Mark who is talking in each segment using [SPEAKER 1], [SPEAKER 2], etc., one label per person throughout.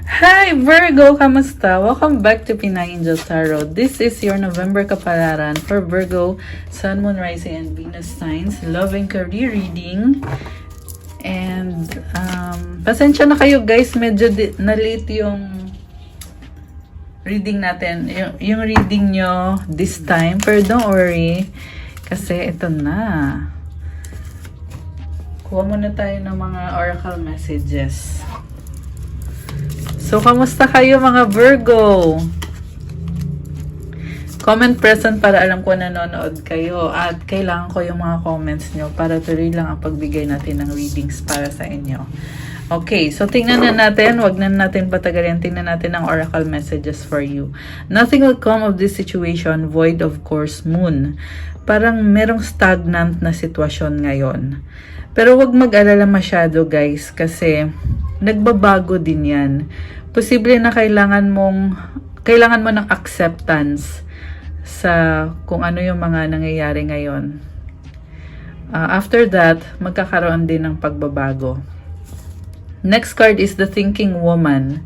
[SPEAKER 1] Hi Virgo! Kamusta? Welcome back to Pinay Angel Tarot. This is your November kapalaran for Virgo, Sun, Moon, Rising, and Venus signs. Love and career reading. And, pasensya na kayo guys, medyo na-late yung reading natin. Yung reading nyo this time. Pero don't worry, kasi ito na. Kuha muna tayo ng mga oracle messages. So, kamusta kayo mga Virgo? Comment present para alam ko nanonood kayo. At kailangan ko yung mga comments nyo para tuloy lang ang pagbigay natin ng readings para sa inyo. Okay, so tingnan na natin. Wag na natin patagalin. Tingnan natin ang oracle messages for you. Nothing will come of this situation, void of course, moon. Parang merong stagnant na sitwasyon ngayon. Pero wag mag-alala masyado guys kasi nagbabago din yan. Posible na kailangan mo ng acceptance sa kung ano yung mga nangyayari ngayon. After that, magkakaroon din ng pagbabago. Next card is the thinking woman.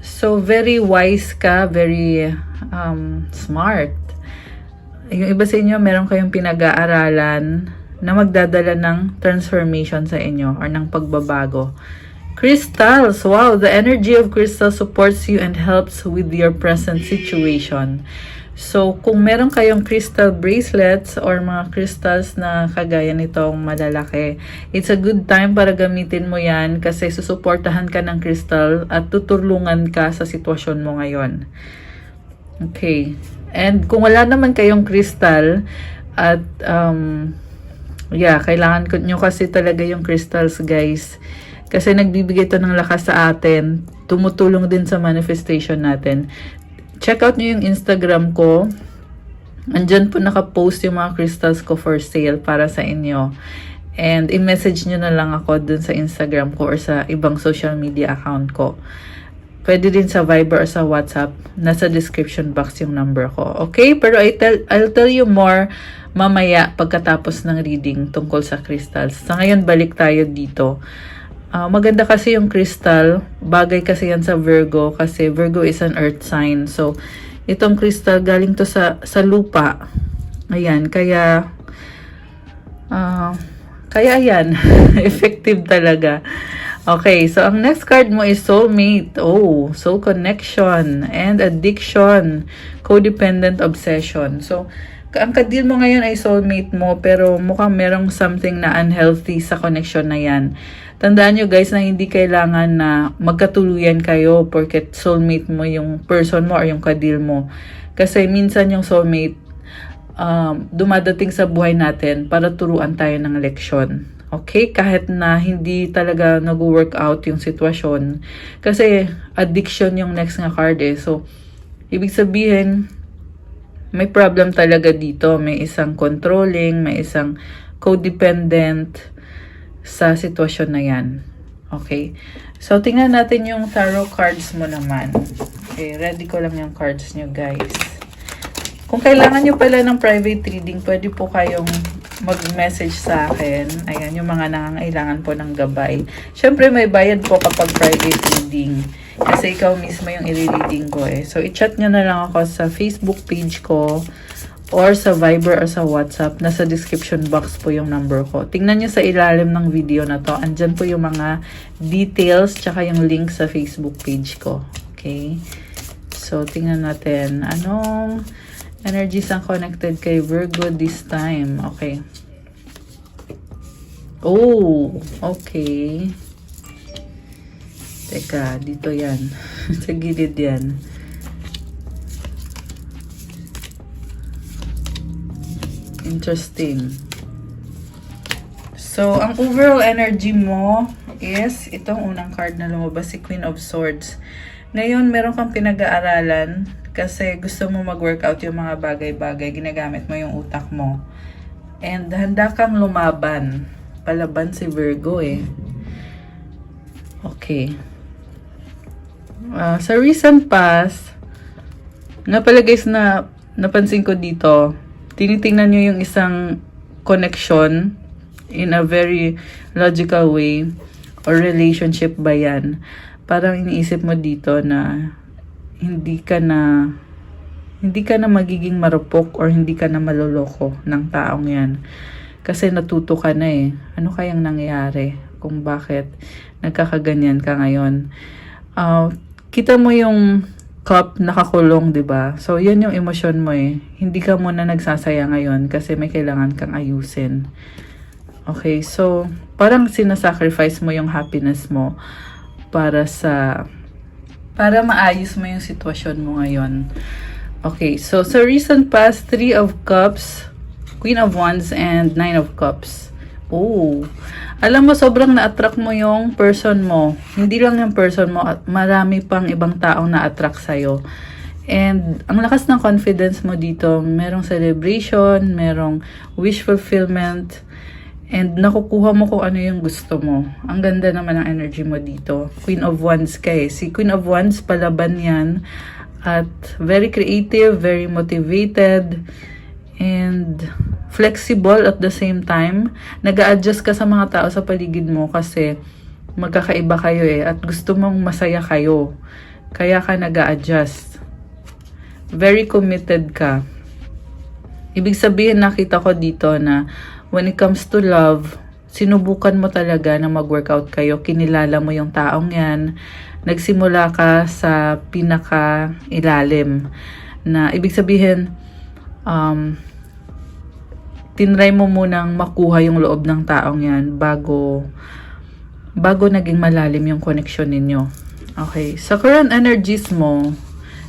[SPEAKER 1] So, very wise ka, very smart. Yung iba sa inyo, meron kayong pinag-aaralan na magdadala ng transformation sa inyo or ng pagbabago. Crystals, wow, the energy of crystal supports you and helps with your present situation. So, kung meron kayong crystal bracelets or mga crystals na kagaya nitong malalaki, it's a good time para gamitin mo yan kasi susuportahan ka ng crystal at tutulungan ka sa sitwasyon mo ngayon. Okay. And kung wala naman kayong crystal at kailangan nyo kasi talaga yung crystals guys. Kasi nagbibigay ito ng lakas sa atin. Tumutulong din sa manifestation natin. Check out nyo yung Instagram ko. Andyan po nakapost yung mga crystals ko for sale para sa inyo. And i-message nyo na lang ako dun sa Instagram ko or sa ibang social media account ko. Pwede din sa Viber or sa WhatsApp. Nasa description box yung number ko. Okay? Pero I'll tell you more mamaya pagkatapos ng reading tungkol sa crystals. Sa ngayon, balik tayo dito. Maganda kasi yung crystal. Bagay kasi yan sa Virgo kasi Virgo is an earth sign. So, itong crystal galing to sa lupa. Ayan, kaya ayan, effective talaga. Okay, so ang next card mo is soulmate. Oh, soul connection and addiction, codependent obsession. So, ang kadil mo ngayon ay soulmate mo pero mukhang merong something na unhealthy sa connection na yan. Tandaan nyo guys na hindi kailangan na magkatuluyan kayo porket soulmate mo yung person mo or yung kadil mo. Kasi minsan yung soulmate dumadating sa buhay natin para turuan tayo ng leksyon. Okay? Kahit na hindi talaga nag-work out yung sitwasyon. Kasi addiction yung next nga card eh. So, ibig sabihin, may problem talaga dito. May isang controlling, may isang codependent sa sitwasyon na yan. Okay? So, tingnan natin yung tarot cards mo naman. Okay, ready ko lang yung cards nyo, guys. Kung kailangan nyo pala ng private reading, pwede po kayong mag-message sa akin. Ayan, yung mga nangangailangan po ng gabay. Siyempre, may bayad po kapag private reading. Kasi ikaw mismo yung i-reading ko eh. So, i-chat nyo na lang ako sa Facebook page ko or sa Viber or sa WhatsApp. Nasa description box po yung number ko. Tingnan nyo sa ilalim ng video na to. Andyan po yung mga details tsaka yung link sa Facebook page ko. Okay? So, tingnan natin. Anong energies ang connected kay Virgo this time? Okay. Oh, okay. Teka, dito yan. Sa gilid yan. Interesting. So, ang overall energy mo is itong unang card na lumabas, si Queen of Swords. Ngayon, meron kang pinag-aaralan kasi gusto mo mag-workout yung mga bagay-bagay. Ginagamit mo yung utak mo. And handa kang lumaban. Palaban si Virgo eh. Okay. Sa recent past, nga pala guys na napansin ko dito, tinitingnan nyo yung isang connection in a very logical way or relationship ba yan. parang iniisip mo dito na hindi ka na magiging marupok or hindi ka na maloloko ng taong yan. Kasi natuto ka na eh. Ano kayang nangyari kung bakit nagkakaganyan ka ngayon? Kita mo yung cup nakakulong, 'di ba? So, yun yung emosyon mo eh. Hindi ka muna nagsasaya ngayon kasi may kailangan kang ayusin. Okay, so parang sinasacrifice mo yung happiness mo para maayos mo yung sitwasyon mo ngayon. Okay, so sa recent past, 3 of Cups, Queen of Wands, and 9 of Cups. Oh, alam mo, sobrang na-attract mo yung person mo. Hindi lang yung person mo, marami pang ibang taong na-attract sa'yo. And ang lakas ng confidence mo dito, merong celebration, merong wish fulfillment, and nakukuha mo kung ano yung gusto mo. Ang ganda naman ng energy mo dito. Queen of Wands ka eh. Si Queen of Wands, palaban yan. At very creative, very motivated, and flexible at the same time. Nag-a-adjust ka sa mga tao sa paligid mo kasi magkakaiba kayo eh. At gusto mong masaya kayo. Kaya ka nag-a-adjust. Very committed ka. Ibig sabihin, nakita ko dito na when it comes to love, sinubukan mo talaga na mag-workout kayo. Kinilala mo yung taong yan. Nagsimula ka sa pinaka-ilalim. Na ibig sabihin, tinry mo munang makuha yung loob ng taong yan bago naging malalim yung connection ninyo. Okay, sa current energies mo,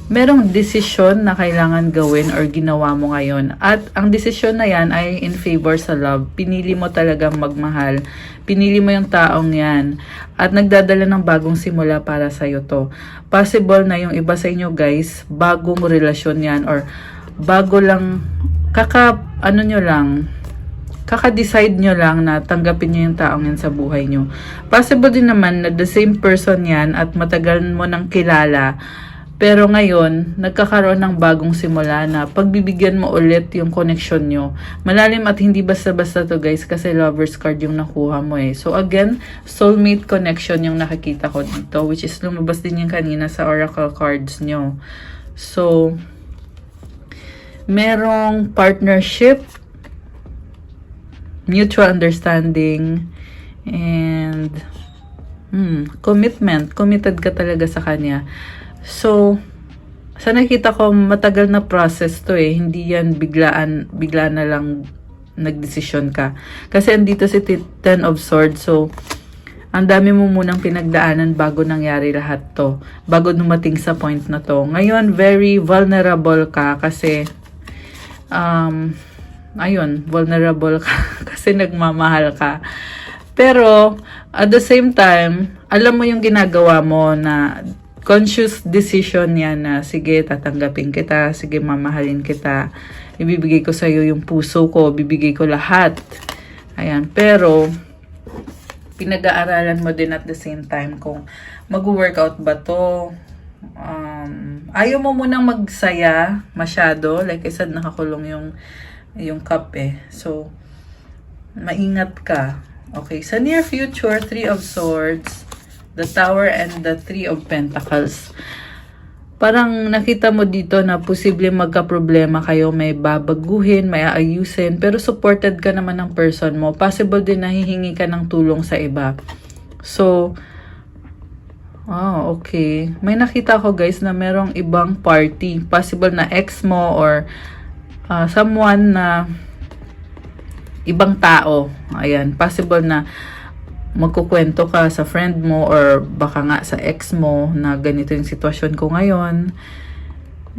[SPEAKER 1] merong desisyon na kailangan gawin or ginawa mo ngayon. At ang desisyon na yan ay in favor sa love. Pinili mo talagang magmahal. Pinili mo yung taong yan. At nagdadala ng bagong simula para sa'yo to. Possible na yung iba sa inyo guys, bagong relasyon yan or bago lang, kaka-decide nyo lang na tanggapin nyo yung taong yan sa buhay nyo. Possible din naman na the same person yan at matagal mo nang kilala. Pero ngayon, nagkakaroon ng bagong simula na pagbibigyan mo ulit yung connection nyo. Malalim at hindi basta-basta to guys kasi lover's card yung nakuha mo eh. So again, soulmate connection yung nakikita ko dito, which is lumabas din yung kanina sa oracle cards nyo. So, merong partnership, mutual understanding, and commitment. Committed ka talaga sa kanya. So, sa nakita ko, matagal na process to eh. Hindi yan bigla na lang nagdesisyon ka. Kasi andito si Ten of Swords. So, ang dami mo munang pinagdaanan bago nangyari lahat to. Bago dumating sa point na to. Ngayon, very vulnerable ka kasi vulnerable ka kasi nagmamahal ka. Pero, at the same time, alam mo yung ginagawa mo na conscious decision yan na, sige, tatanggapin kita, sige, mamahalin kita, ibibigay ko sa'yo yung puso ko, bibigay ko lahat. Ayan, pero, pinag-aaralan mo din at the same time kung mag-workout ba to. Ayaw mo munang magsaya masyado. Like I said, nakakulong yung cup eh. So, maingat ka. Okay, sa near future, 3 of Swords, the Tower, and the 3 of Pentacles. Parang nakita mo dito na posible magka-problema kayo, may babaguhin, may aayusin, pero supported ka naman ng person mo. Possible din na hihingi ka ng tulong sa iba. So, okay. May nakita ko guys na merong ibang party. Possible na ex mo or someone na ibang tao. Ayan. Possible na magkukwento ka sa friend mo or baka nga sa ex mo na ganito yung sitwasyon ko ngayon.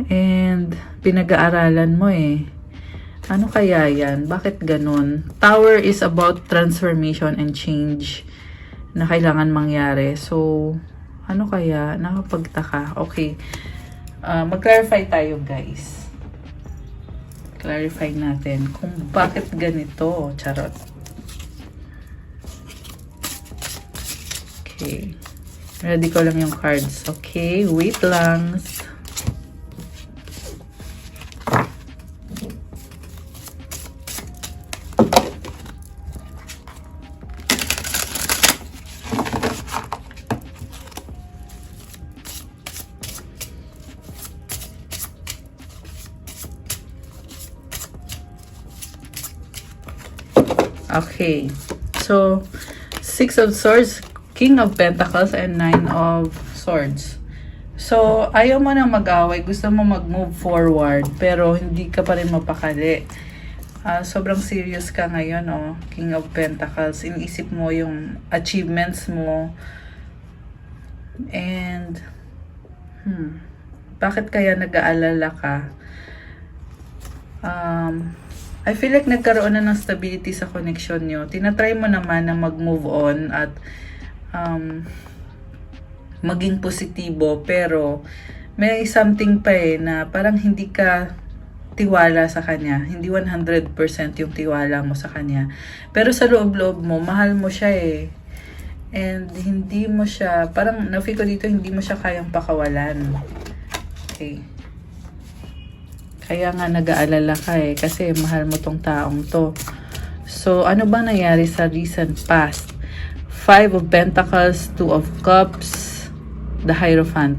[SPEAKER 1] And pinag-aaralan mo eh. Ano kaya yan? Bakit ganun? Tower is about transformation and change na kailangan mangyari. So, ano kaya? Nakapagtaka. Okay. Mag-clarify tayo, guys. Clarify natin kung bakit ganito. Charot. Okay. Ready ko lang yung cards. Okay. Wait lang. Okay. So, Six of Swords, King of Pentacles, and Nine of Swords. So, ayaw mo nang mag-away. Gusto mo mag-move forward. Pero, hindi ka pa rin mapakali. Sobrang serious ka ngayon, oh. King of Pentacles. Iniisip mo yung achievements mo. And, bakit kaya nag-aalala ka? I feel like nagkaroon na ng stability sa connection nyo. Tinatry mo naman na mag-move on at maging positibo, pero may something pa na parang hindi ka tiwala sa kanya. Hindi 100% yung tiwala mo sa kanya. Pero sa loob-loob mo, mahal mo siya eh. And hindi mo siya, parang na-feel ko dito, hindi mo siya kayang pakawalan. Okay. Kaya nga nag-aalala ka eh, kasi mahal mo tong taong to. So, ano bang nangyari sa recent past? Five of Pentacles, Two of Cups, the Hierophant.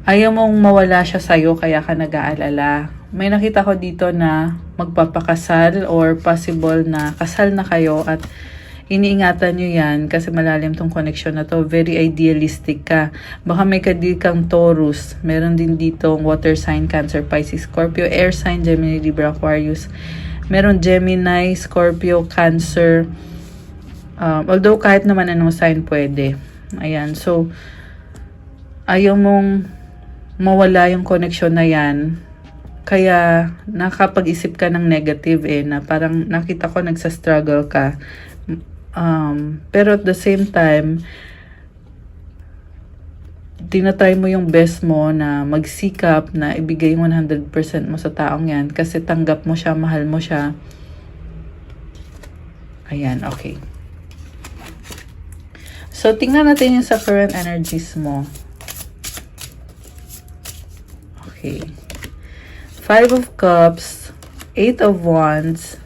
[SPEAKER 1] Ayaw mong mawala siya sa'yo, kaya ka nag-aalala. May nakita ko dito na magpapakasal or possible na kasal na kayo at iniingatan nyo yan kasi malalim tong connection na to. Very idealistic ka. Baka may kadil kang Taurus. Meron din dito water sign, Cancer, Pisces, Scorpio, air sign, Gemini, Libra, Aquarius. Meron Gemini, Scorpio, Cancer. Although kahit naman anong sign pwede. Ayan. So, ayaw mong mawala yung connection na yan. Kaya nakapag-isip ka ng negative na parang nakita ko nagsa-struggle ka. Pero at the same time, tinatry mo yung best mo na magsikap na ibigay 100% mo sa taong yan kasi tanggap mo siya, mahal mo siya. Ayan, okay. So, tingnan natin yung sa current energies mo. Okay. Five of Cups, Eight of Wands,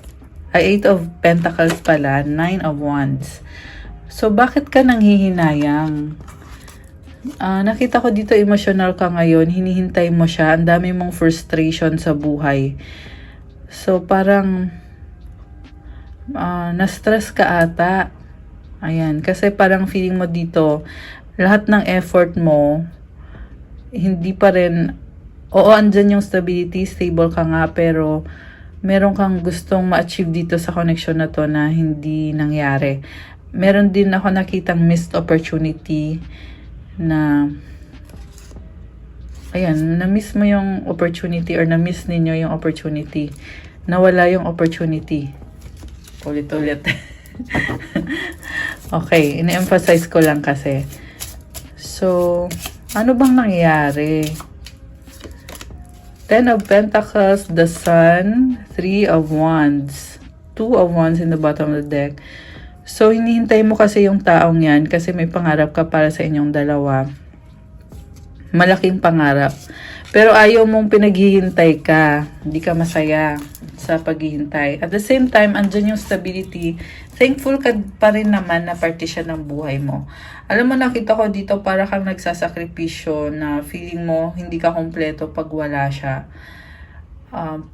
[SPEAKER 1] Eight of Pentacles pala, Nine of Wands. So, bakit ka nanghihinayang? Nakita ko dito, emotional ka ngayon, hinihintay mo siya, ang dami mong frustration sa buhay. So, parang, na-stress ka ata. Ayan, kasi parang feeling mo dito, lahat ng effort mo, hindi pa rin, oo, andyan yung stability, stable ka nga, pero, meron kang gustong ma-achieve dito sa connection na to na hindi nangyari. Meron din ako nakitang missed opportunity na ayan, na-miss mo yung opportunity or na-miss ninyo yung opportunity. Nawala yung opportunity. Ulit-ulit. Okay, ine-emphasize ko lang kasi. So, ano bang nangyari? Ten of Pentacles, the Sun, Three of Wands, Two of Wands in the bottom of the deck. So, hinihintay mo kasi yung taong yan kasi may pangarap ka para sa inyong dalawa. Malaking pangarap. Pero ayaw mong pinaghihintay ka. Hindi ka masaya sa paghihintay. At the same time, andyan yung stability. Thankful ka pa rin naman na parte siya ng buhay mo. Alam mo, nakita ko dito para kang nagsasakripisyo na feeling mo hindi ka kompleto pag wala siya.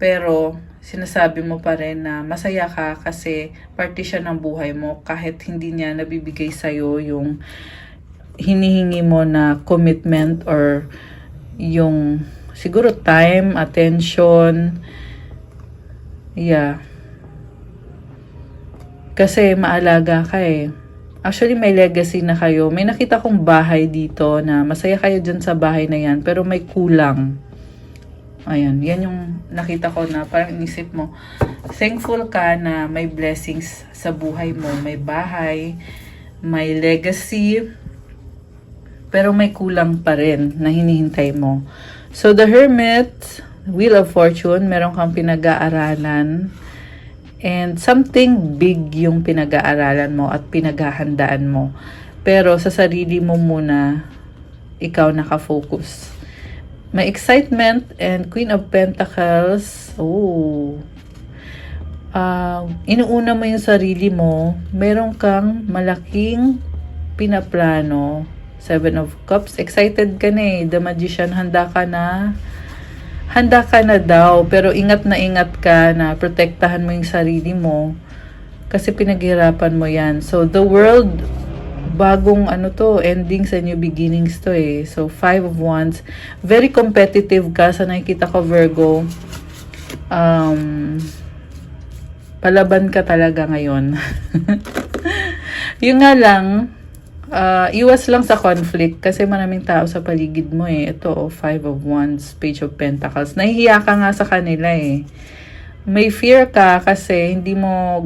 [SPEAKER 1] Pero sinasabi mo pa rin na masaya ka kasi parte siya ng buhay mo kahit hindi niya nabibigay sa'yo yung hinihingi mo na commitment or yung siguro time, attention. Yeah. Kasi maalaga ka eh. Actually, may legacy na kayo. May nakita kong bahay dito na masaya kayo dyan sa bahay na yan, pero may kulang. Ayan, yan yung nakita ko na parang inisip mo. Thankful ka na may blessings sa buhay mo. May bahay, may legacy, pero may kulang pa rin na hinihintay mo. So, the Hermit, Wheel of Fortune, meron kang pinag-aaralan. And something big yung pinag-aaralan mo at pinaghahandaan mo. Pero sa sarili mo muna, ikaw nakafocus. May excitement and Queen of Pentacles. Oh. Inuuna mo yung sarili mo. Meron kang malaking pinaplano. Seven of Cups. Excited ka na eh. The Magician, handa ka na. Handa ka na daw, pero ingat ka na protektahan mo yung sarili mo. Kasi pinaghirapan mo yan. So, the world, bagong ano to, endings and new beginnings to eh. So, 5 of Wands. Very competitive ka sa nakikita ko, Virgo. Palaban ka talaga ngayon. Yung nga lang, iwas lang sa conflict kasi maraming tao sa paligid mo eh. Ito, 5 of Wands, Page of Pentacles. Nahihiya ka nga sa kanila eh. May fear ka kasi hindi mo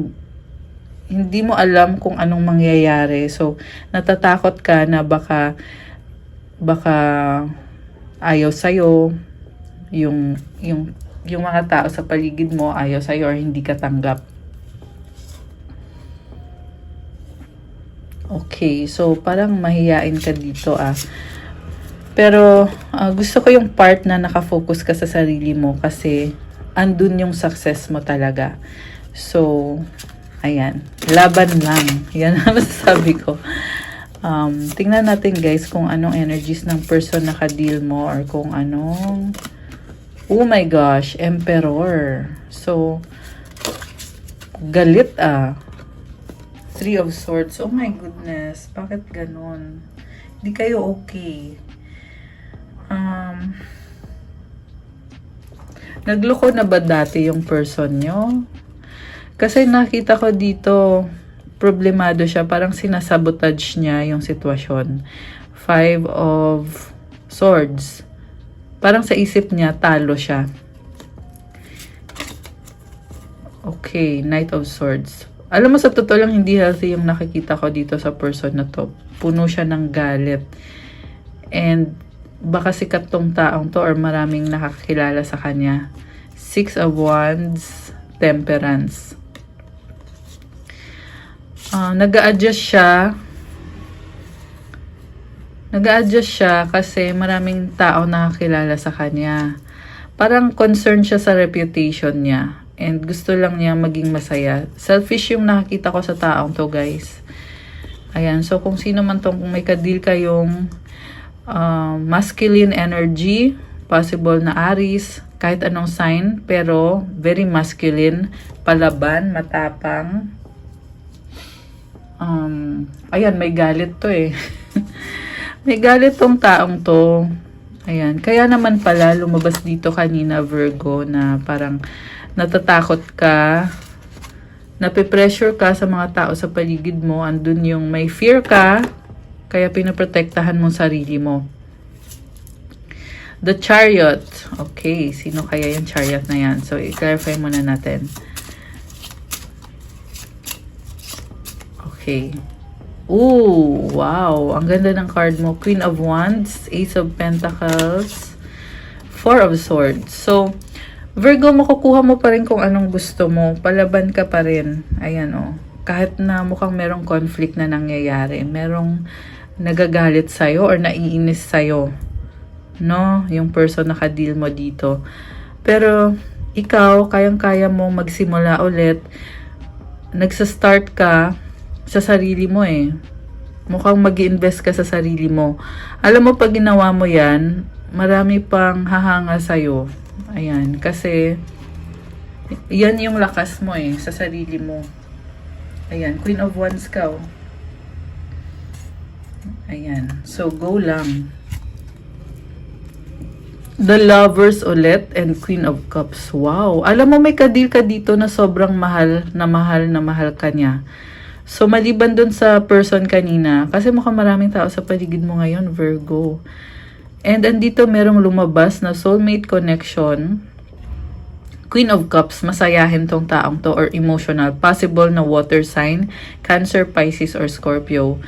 [SPEAKER 1] alam kung anong mangyayari. So, natatakot ka na baka ayaw sa'yo, yung mga tao sa paligid mo ayaw sa'yo or hindi ka tanggap. Okay, so parang mahiyain ka dito Pero gusto ko yung part na nakafocus ka sa sarili mo kasi andun yung success mo talaga. So, ayan. Laban lang. Yan ang masasabi ko. Tingnan natin guys kung anong energies ng person na ka-deal mo or kung anong... Oh my gosh, Emperor. So, galit 3 of Swords. Oh my goodness. Bakit ganon? Hindi kayo okay. Nagloko na ba dati yung person nyo? Kasi nakita ko dito, problemado siya. Parang sinasabotage niya yung sitwasyon. 5 of Swords. Parang sa isip niya, talo siya. Okay, Knight of Swords. Alam mo, sa totoo lang, hindi healthy yung nakikita ko dito sa person na to. Puno siya ng galit. And baka sikat tong taong to or maraming nakakilala sa kanya. 6 of Wands, Temperance. Nag-a-adjust siya kasi maraming tao nakakilala sa kanya. Parang concerned siya sa reputation niya. And gusto lang niya maging masaya. Selfish yung nakakita ko sa taong to, guys. Ayan. So, kung sino man tong, kung may ka-deal kayong masculine energy, possible na Aries, kahit anong sign, pero very masculine, palaban, matapang. Ayan, may galit to eh. May galit tong taong to. Ayan, kaya naman pala lumabas dito kanina, Virgo, na parang natatakot ka, nape-pressure ka sa mga tao sa paligid mo, andun yung may fear ka, kaya pinoprotektahan mo sarili mo. The Chariot. Okay, sino kaya yung Chariot na yan? So, i-clarify muna natin. Okay. Ooh, wow. Ang ganda ng card mo. Queen of Wands, Ace of Pentacles, 4 of Swords. So, Virgo, makukuha mo pa rin kung anong gusto mo. Palaban ka pa rin. Ayan, oh. Kahit na mukhang merong conflict na nangyayari, merong nagagalit sa'yo or naiinis sa'yo. No? Yung person na ka-deal mo dito. Pero, ikaw, kayang-kaya mong magsimula ulit. Nagsa-start ka sa sarili mo eh. Mukhang mag-i-invest ka sa sarili mo. Alam mo, pag ginawa mo yan, marami pang hahanga sa'yo. Ayan, kasi yan yung lakas mo eh, sa sarili mo. Ayan, Queen of Wands ka oh. Ayan, so go lang. The Lovers ulit and Queen of Cups. Wow, alam mo may ka-deal ka dito na sobrang mahal na mahal ka niya. So maliban dun sa person kanina, kasi mukhang maraming tao sa paligid mo ngayon, Virgo. And andito merong lumabas na soulmate connection. Queen of Cups, masayahin tong taong to or emotional. Possible na water sign, Cancer, Pisces, or Scorpio.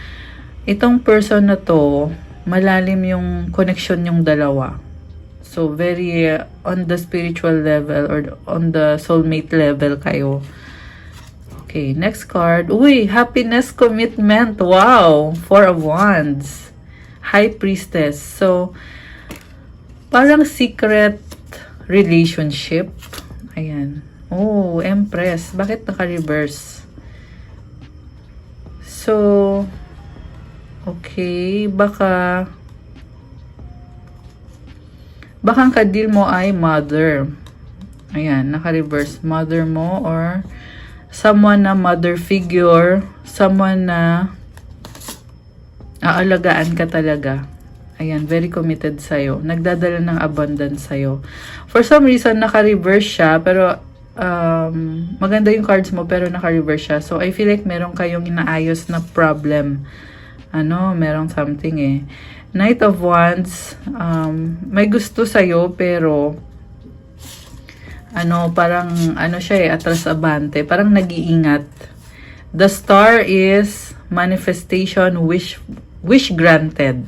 [SPEAKER 1] Itong person na to, malalim yung connection yung dalawa. So, very on the spiritual level or on the soulmate level kayo. Okay, next card. Uy, happiness, commitment. Wow, 4 of Wands. High Priestess. So, parang secret relationship. Ayan. Oh, Empress. Bakit naka-reverse? So, okay. Baka ang ka-deal mo ay mother. Ayan, naka-reverse. Mother mo or someone na mother figure, someone na aalagaan ka talaga. Ayan, very committed sa'yo. Nagdadala ng abundance sa'yo. For some reason, naka-reverse siya, pero maganda yung cards mo, pero naka-reverse siya. So, I feel like meron kayong inaayos na problem. Merong something eh. Knight of Wands, may gusto sa'yo, pero parang siya atras abante. Parang nag-iingat. The Star is manifestation, wish granted.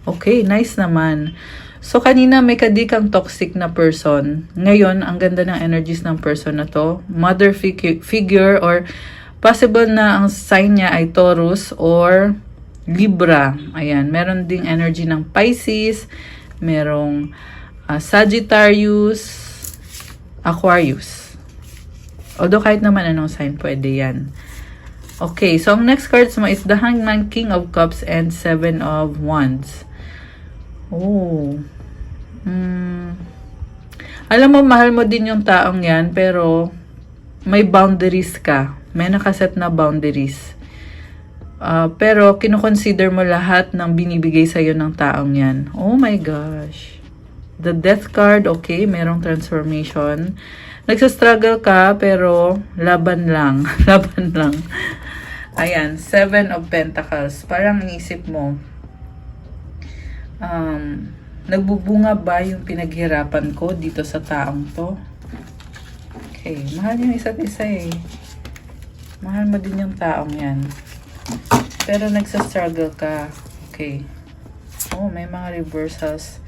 [SPEAKER 1] Okay, nice naman. So, kanina may kadikang toxic na person. Ngayon, ang ganda ng energies ng person na to. Mother figure or possible na ang sign niya ay Taurus or Libra. Ayan, meron ding energy ng Pisces, merong Sagittarius, Aquarius. Although kahit naman anong sign, pwede yan. Okay, so ang next cards mo is the Hangman, King of Cups, and Seven of Wands. Oh. Alam mo, mahal mo din yung taong yan, pero may boundaries ka. May nakaset na boundaries. Pero kinukonsider mo lahat ng binibigay sa'yo ng taong yan. Oh my gosh. The Death card, okay, merong transformation. Nagsastruggle ka, pero laban lang. Laban lang. Ayan, Seven of Pentacles. Parang inisip mo, nagbubunga ba yung pinaghirapan ko dito sa taong to? Okay, mahal yung isa't isa eh. Mahal mo din yung taong yan. Pero nagsastruggle ka. Okay. Oh, may mga reversals.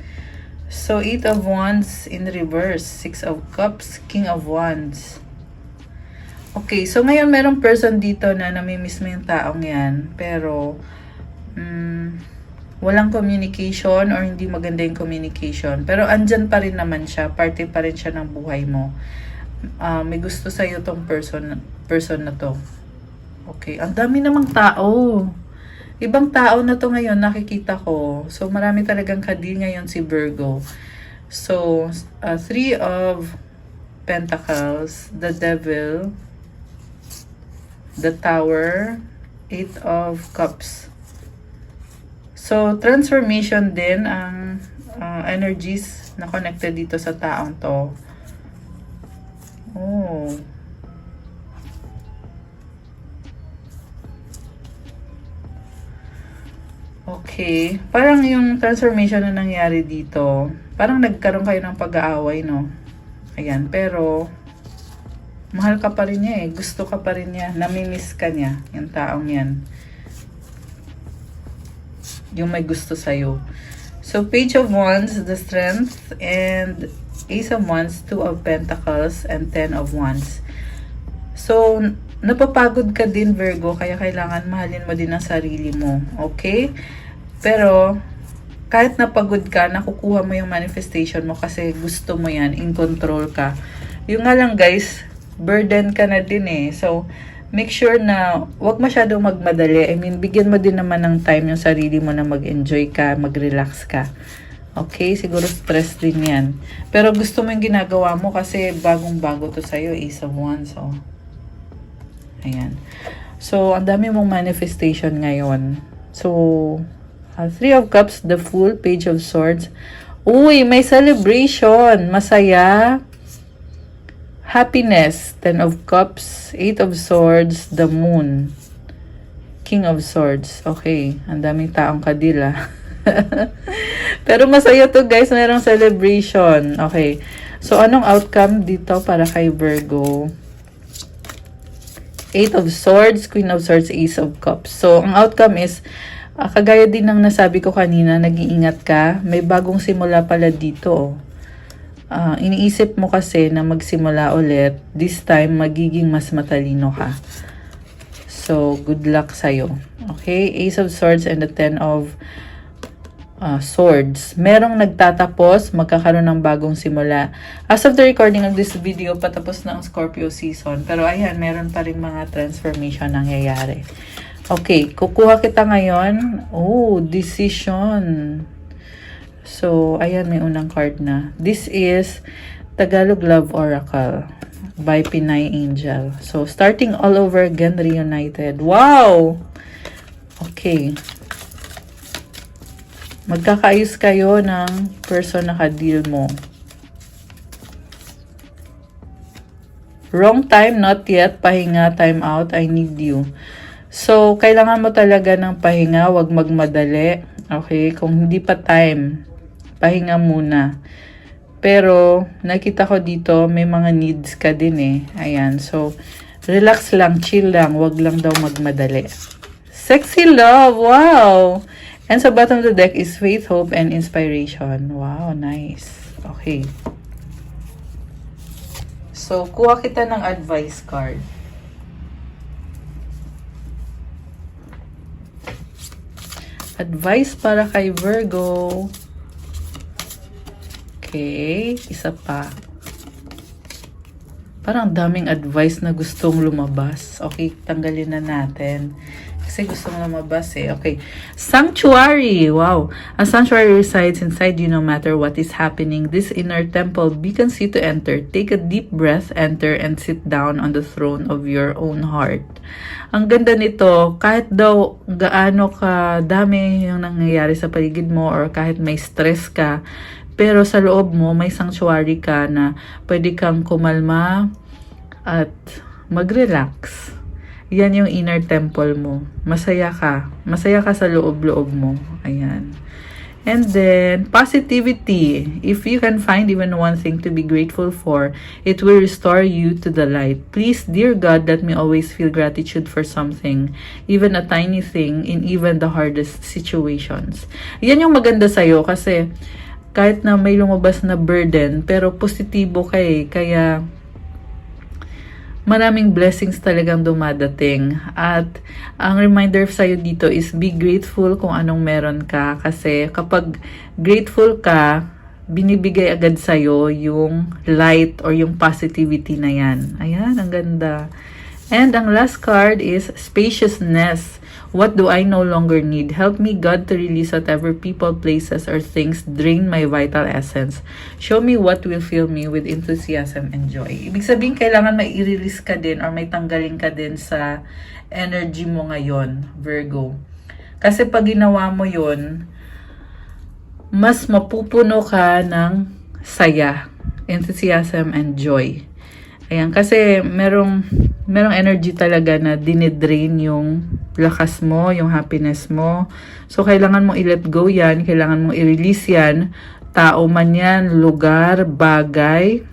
[SPEAKER 1] So, 8 of Wands in reverse. 6 of Cups, King of Wands. Okay, so ngayon merong person dito na namimiss mo yung taong yan. Pero, walang communication or hindi maganda yung communication. Pero andyan pa rin naman siya. Parte pa rin siya ng buhay mo. May gusto sa'yo tong person na to. Okay, ang dami namang tao. Ibang tao na to ngayon nakikita ko. So, marami talagang kadil ngayon si Virgo. So, 3 of Pentacles, the Devil, the Tower, 8 of Cups. So, transformation din ang energies na connected dito sa taong to. Oh. Okay. Parang yung transformation na nangyari dito, parang nagkaroon kayo ng pag-aaway, no? Ayan. Pero, mahal ka pa rin niya eh. Gusto ka pa rin niya. Namimiss ka niya. Yung taong yan. Yung may gusto sa'yo. So, Page of Wands, the Strength, and Ace of Wands, 2 of Pentacles, and 10 of Wands. So, napapagod ka din, Virgo, kaya kailangan mahalin mo din ang sarili mo. Okay? Pero, kahit napagod ka, nakukuha mo yung manifestation mo kasi gusto mo yan, in control ka. Yung nga lang, guys, burden ka na din eh. So, make sure na wag masyadong magmadali. I mean, bigyan mo din naman ng time yung sarili mo na mag-enjoy ka, mag-relax ka. Okay? Siguro stress din yan. Pero gusto mo yung ginagawa mo kasi bagong-bago to sa'yo. Ace of Wands. So, ayan. So, ang dami mong manifestation ngayon. So, 3 of Cups, the Fool, Page of Swords. Uy, may celebration. Masaya. Happiness, 10 of Cups, 8 of Swords, the Moon, King of Swords. Okay, ang daming taong kadila. Pero masaya to guys, mayroong celebration. Okay, so anong outcome dito para kay Virgo? 8 of Swords, Queen of Swords, Ace of Cups. So, ang outcome is, kagaya din ng nasabi ko kanina, nag-iingat ka. May bagong simula pala dito. Iniisip mo kasi na magsimula ulit, this time magiging mas matalino ka. So, good luck sa'yo. Okay? Ace of Swords and the 10 of Swords. Merong nagtatapos, magkakaroon ng bagong simula. As of the recording of this video, patapos na ang Scorpio season. Pero ayan, meron pa rin mga transformation nangyayari. Okay, kukuha kita ngayon. Oh, decision. So, ayan, may unang card na. This is Tagalog Love Oracle. by Pinay Angel. So, starting all over again, reunited. Wow! Okay. Magkakaayos kayo ng person na ka-deal mo. Wrong time, not yet. Pahinga, time out, I need you. So, kailangan mo talaga ng pahinga, wag magmadali. Okay? Kung hindi pa time, pahinga muna. Pero, nakita ko dito, may mga needs ka din eh. Ayan. So, relax lang, chill lang. Wag lang daw magmadali. Sexy love! Wow! And sa bottom of the deck is faith, hope, and inspiration. Wow, nice. Okay. So, kuha kita ng advice card. Advice para kay Virgo. Okay, isa pa. Parang daming advice na gustong lumabas. Okay, tanggalin na natin. Kasi gustong lumabas eh. Okay. Sanctuary. Wow. A sanctuary resides inside you no matter what is happening. This inner temple beckons you to enter. Take a deep breath, enter, and sit down on the throne of your own heart. Ang ganda nito, kahit daw gaano ka dami yung nangyayari sa paligid mo or kahit may stress ka, pero sa loob mo, may sanctuary ka na pwede kang kumalma at mag-relax. Yan yung inner temple mo. Masaya ka. Masaya ka sa loob-loob mo. Ayan. And then, positivity. If you can find even one thing to be grateful for, it will restore you to the light. Please, dear God, let me always feel gratitude for something, even a tiny thing, in even the hardest situations. Yan yung maganda sa'yo kasi kahit na may lumabas na burden, pero positibo ka eh. Kaya, maraming blessings talagang dumadating. At, ang reminder sa'yo dito is be grateful kung anong meron ka. Kasi, kapag grateful ka, binibigay agad sa'yo yung light or yung positivity na yan. Ayan, ang ganda. And, ang last card is spaciousness. What do I no longer need? Help me, God, to release whatever people, places, or things drain my vital essence. Show me what will fill me with enthusiasm and joy. Ibig sabihin, kailangan may i-release ka din or may tanggalin ka din sa energy mo ngayon, Virgo. Kasi pag ginawa mo yun, mas mapupuno ka ng saya, enthusiasm, and joy. Ayan, kasi merong energy talaga na dinidrain yung lakas mo, yung happiness mo. So, kailangan mo i-let go yan, kailangan mo i-release yan, tao man yan, lugar, bagay,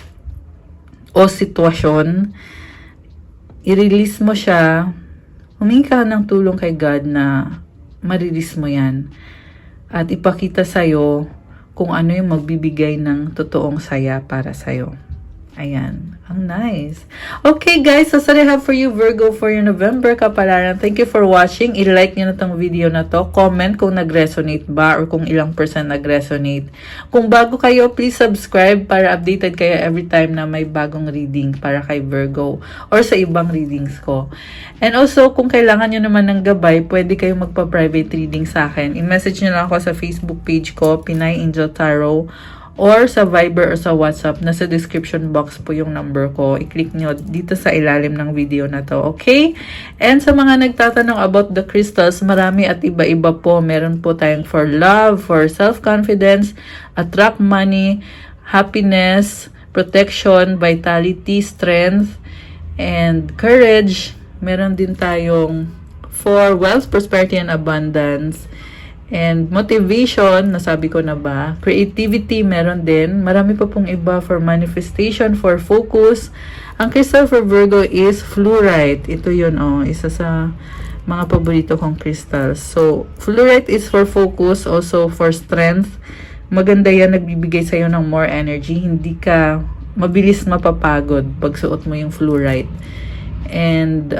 [SPEAKER 1] o sitwasyon. I-release mo siya, humingi ka ng tulong kay God na ma-release mo yan. At ipakita sa'yo kung ano yung magbibigay ng totoong saya para sa'yo. Ayan. Ang nice. Okay guys, so what I have for you, Virgo, for your November kapalaran. Thank you for watching. I-like nyo na tong video na to. Comment kung nag-resonate ba or kung ilang percent nag-resonate. Kung bago kayo, please subscribe para updated kayo every time na may bagong reading para kay Virgo or sa ibang readings ko. And also, kung kailangan nyo naman ng gabay, pwede kayo magpa-private reading sa akin. I-message nyo lang ako sa Facebook page ko, Pinay Angel Tarot, or sa Viber or sa WhatsApp. Nasa description box po yung number ko. I-click nyo dito sa ilalim ng video na to. Okay? And sa mga nagtatanong about the crystals, marami at iba-iba po. Meron po tayong for love, for self-confidence, attract money, happiness, protection, vitality, strength, and courage. Meron din tayong for wealth, prosperity, and abundance. And motivation, nasabi ko na ba? Creativity, meron din. Marami pa pong iba for manifestation, for focus. Ang crystal for Virgo is fluorite. Ito yun, isa sa mga paborito kong crystals. So, fluorite is for focus, also for strength. Maganda yan, nagbibigay sa'yo ng more energy. Hindi ka mabilis mapapagod pag suot mo yung fluorite. And,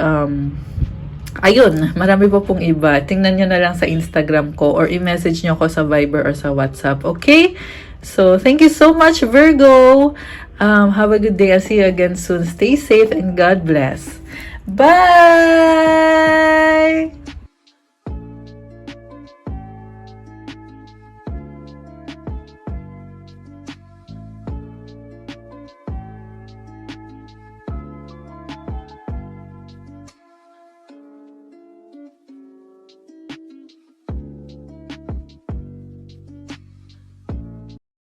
[SPEAKER 1] ayun, marami pa pong iba. Tingnan nyo na lang sa Instagram ko or i-message nyo ko sa Viber or sa WhatsApp. Okay? So, thank you so much, Virgo. Have a good day. I'll see you again soon. Stay safe and God bless. Bye!